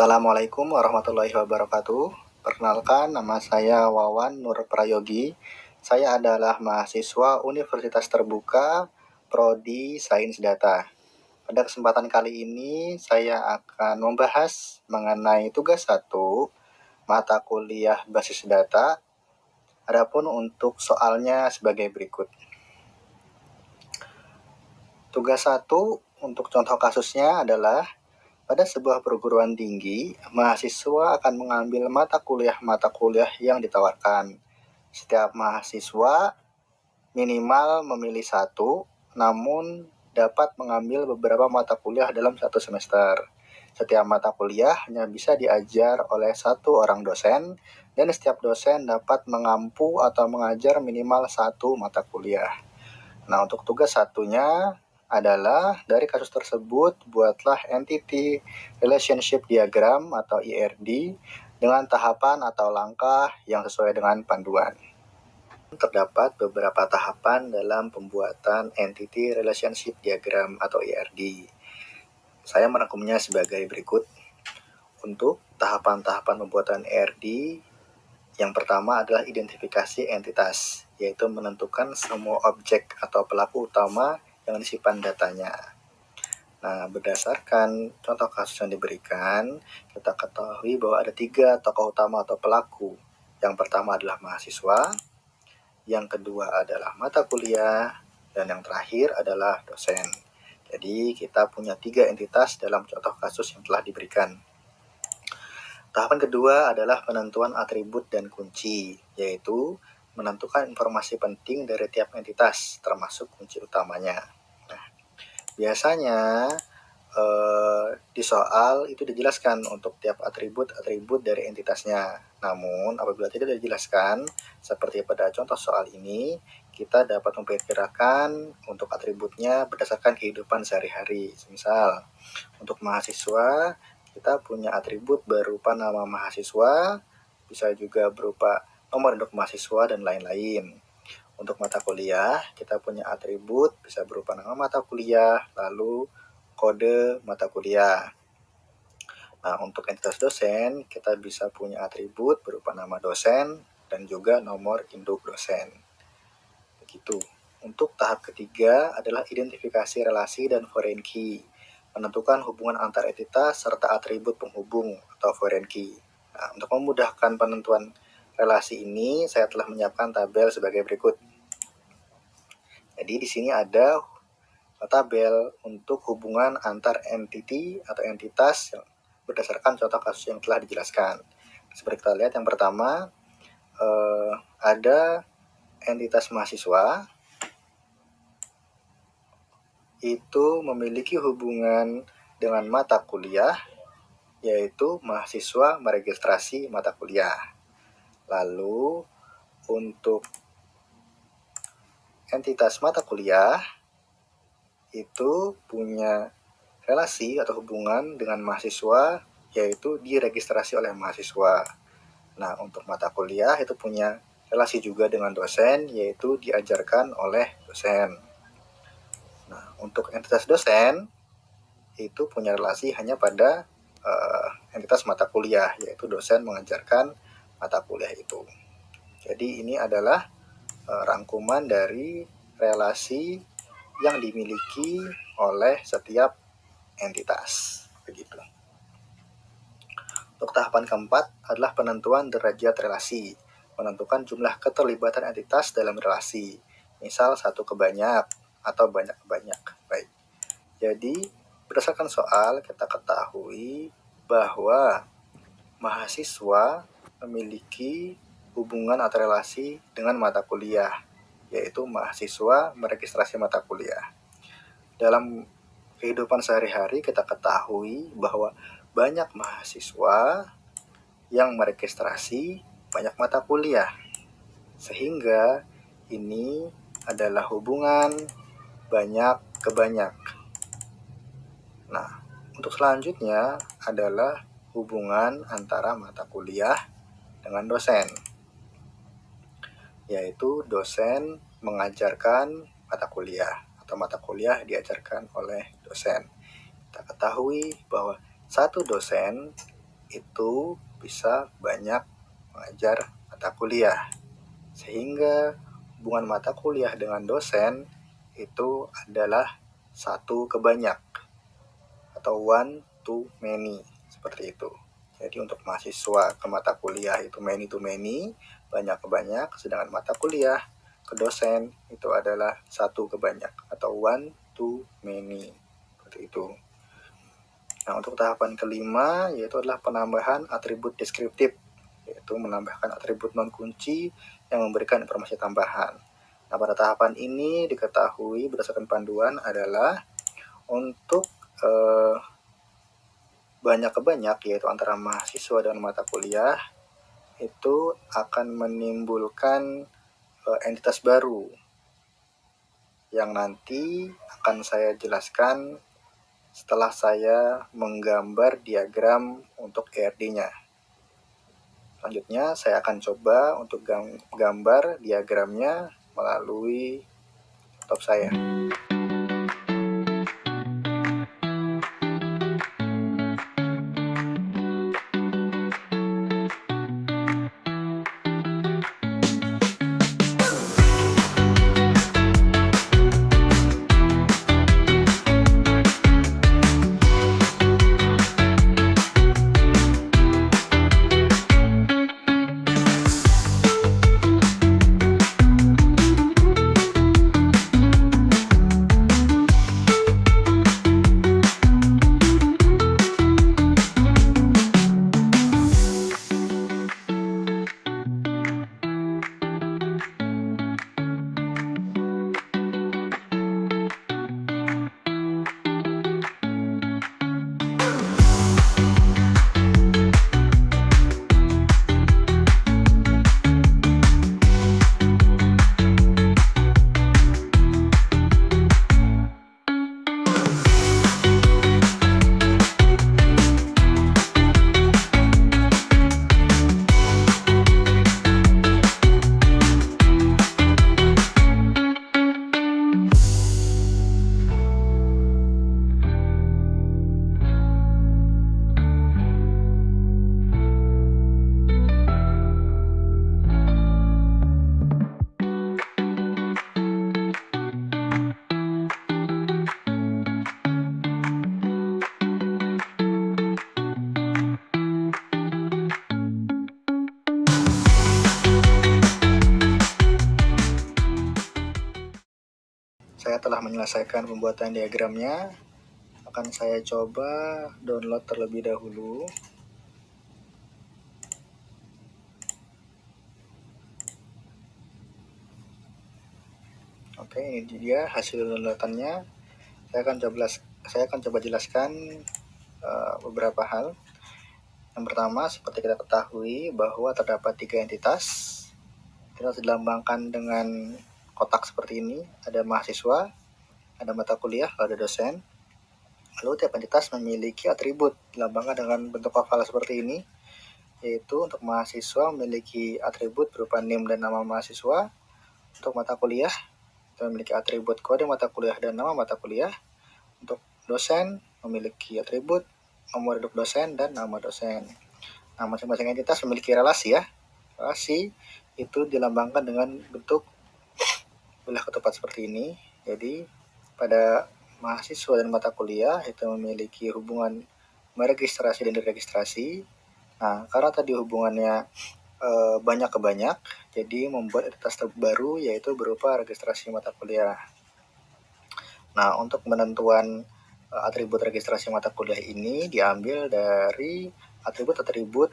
Assalamualaikum warahmatullahi wabarakatuh. Perkenalkan, nama saya Wawan Nur Prayogi. Saya adalah mahasiswa Universitas Terbuka, Prodi Sains Data. Pada kesempatan kali ini, saya akan membahas mengenai tugas 1, mata kuliah basis data. Adapun untuk soalnya sebagai berikut. Tugas 1 untuk contoh kasusnya adalah pada sebuah perguruan tinggi, mahasiswa akan mengambil mata kuliah yang ditawarkan. Setiap mahasiswa minimal memilih satu, namun dapat mengambil beberapa mata kuliah dalam satu semester. Setiap mata kuliah hanya bisa diajar oleh satu orang dosen, dan setiap dosen dapat mengampu atau mengajar minimal satu mata kuliah. Nah, untuk tugas satunya adalah dari kasus tersebut buatlah entity relationship diagram atau ERD dengan tahapan atau langkah yang sesuai dengan panduan. Terdapat beberapa tahapan dalam pembuatan entity relationship diagram atau ERD. Saya merangkumnya sebagai berikut. Untuk tahapan-tahapan pembuatan ERD, yang pertama adalah identifikasi entitas, yaitu menentukan semua objek atau pelaku utama yang disimpan datanya. Nah, berdasarkan contoh kasus yang diberikan, kita ketahui bahwa ada 3 tokoh utama atau pelaku. Yang pertama adalah mahasiswa, yang kedua adalah mata kuliah, dan yang terakhir adalah dosen. Jadi, kita punya 3 entitas dalam contoh kasus yang telah diberikan. Tahapan kedua adalah penentuan atribut dan kunci, yaitu menentukan informasi penting dari tiap entitas, termasuk kunci utamanya. Nah, biasanya di soal itu dijelaskan untuk tiap atribut dari entitasnya. Namun, apabila tidak dijelaskan, seperti pada contoh soal ini, kita dapat memperkirakan untuk atributnya berdasarkan kehidupan sehari-hari. Misal, untuk mahasiswa, kita punya atribut berupa nama mahasiswa, bisa juga berupa nomor induk mahasiswa, dan lain-lain. Untuk mata kuliah, kita punya atribut bisa berupa nama mata kuliah, lalu kode mata kuliah. Nah, untuk entitas dosen, kita bisa punya atribut berupa nama dosen dan juga nomor induk dosen. Begitu. Untuk tahap ketiga adalah identifikasi relasi dan foreign key, menentukan hubungan antar entitas serta atribut penghubung atau foreign key. Nah, untuk memudahkan penentuan relasi ini, saya telah menyiapkan tabel sebagai berikut. Jadi di sini ada tabel untuk hubungan antar entity atau entitas berdasarkan contoh kasus yang telah dijelaskan. Seperti kita lihat, yang pertama ada entitas mahasiswa, itu memiliki hubungan dengan mata kuliah, yaitu mahasiswa meregistrasi mata kuliah. Lalu untuk entitas mata kuliah itu punya relasi atau hubungan dengan mahasiswa, yaitu diregistrasi oleh mahasiswa. Nah, untuk mata kuliah itu punya relasi juga dengan dosen, yaitu diajarkan oleh dosen. Nah, untuk entitas dosen itu punya relasi hanya pada entitas mata kuliah, yaitu dosen mengajarkan mata kuliah itu. Jadi ini adalah rangkuman dari relasi yang dimiliki oleh setiap entitas. Begitu. Untuk tahapan keempat adalah penentuan derajat relasi, menentukan jumlah keterlibatan entitas dalam relasi, misal 1 ke banyak atau banyak ke banyak. Baik. Jadi, berdasarkan soal kita ketahui bahwa mahasiswa memiliki hubungan atau relasi dengan mata kuliah, yaitu mahasiswa meregistrasi mata kuliah. Dalam kehidupan sehari-hari kita ketahui bahwa banyak mahasiswa yang meregistrasi banyak mata kuliah, sehingga ini adalah hubungan banyak ke banyak. Nah, untuk selanjutnya adalah hubungan antara mata kuliah dengan dosen, yaitu dosen mengajarkan mata kuliah atau mata kuliah diajarkan oleh dosen. Kita ketahui bahwa satu dosen itu bisa banyak mengajar mata kuliah. Sehingga hubungan mata kuliah dengan dosen itu adalah satu ke banyak atau one to many, seperti itu. Jadi untuk mahasiswa ke mata kuliah itu many to many, banyak ke banyak, sedangkan mata kuliah ke dosen itu adalah satu ke banyak atau one to many, seperti itu. Nah, untuk tahapan kelima yaitu adalah penambahan atribut deskriptif, yaitu menambahkan atribut non kunci yang memberikan informasi tambahan. Nah, pada tahapan ini diketahui berdasarkan panduan adalah untuk banyak ke banyak, yaitu antara mahasiswa dan mata kuliah, itu akan menimbulkan entitas baru yang nanti akan saya jelaskan setelah saya menggambar diagram untuk ERD-nya. Selanjutnya saya akan coba untuk gambar diagramnya melalui laptop saya. Saya telah menyelesaikan pembuatan diagramnya. Akan saya coba download terlebih dahulu. Oke, ini dia hasil downloadannya. Saya akan coba jelaskan beberapa hal. Yang pertama, seperti kita ketahui bahwa terdapat 3 entitas. Kita dilambangkan dengan kotak seperti ini. Ada mahasiswa, ada mata kuliah, ada dosen. Lalu tiap entitas memiliki atribut dilambangkan dengan bentuk oval seperti ini, yaitu untuk mahasiswa memiliki atribut berupa NIM dan nama mahasiswa. Untuk mata kuliah itu memiliki atribut kode mata kuliah dan nama mata kuliah. Untuk dosen memiliki atribut nomor induk dosen dan nama dosen. Nah, masing-masing entitas memiliki relasi ya. Relasi itu dilambangkan dengan bentuk bilah ketupat seperti ini. Jadi pada mahasiswa dan mata kuliah itu memiliki hubungan meregistrasi dan diregistrasi. Nah, karena tadi hubungannya banyak ke banyak, jadi membuat entitas terbaru yaitu berupa registrasi mata kuliah. Nah, untuk penentuan atribut registrasi mata kuliah ini diambil dari atribut-atribut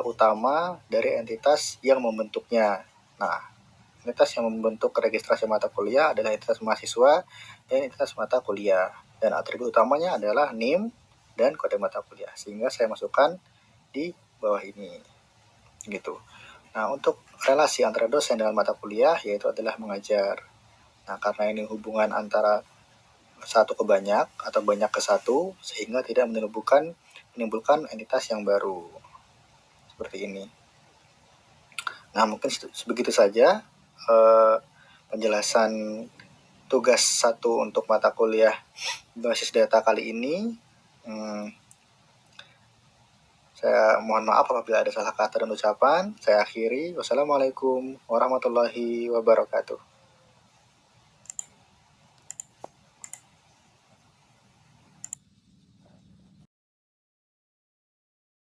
utama dari entitas yang membentuknya. Nah, entitas yang membentuk registrasi mata kuliah adalah entitas mahasiswa dan entitas mata kuliah. Dan atribut utamanya adalah NIM dan kode mata kuliah. Sehingga saya masukkan di bawah ini. Gitu. Nah, untuk relasi antara dosen dengan mata kuliah yaitu adalah mengajar. Nah, karena ini hubungan antara satu ke banyak atau banyak ke satu sehingga tidak menimbulkan entitas yang baru. Seperti ini. Nah, mungkin sebegitu saja penjelasan tugas 1 untuk mata kuliah basis data kali ini. Saya mohon maaf apabila ada salah kata dan ucapan. Saya akhiri. Wassalamualaikum warahmatullahi wabarakatuh.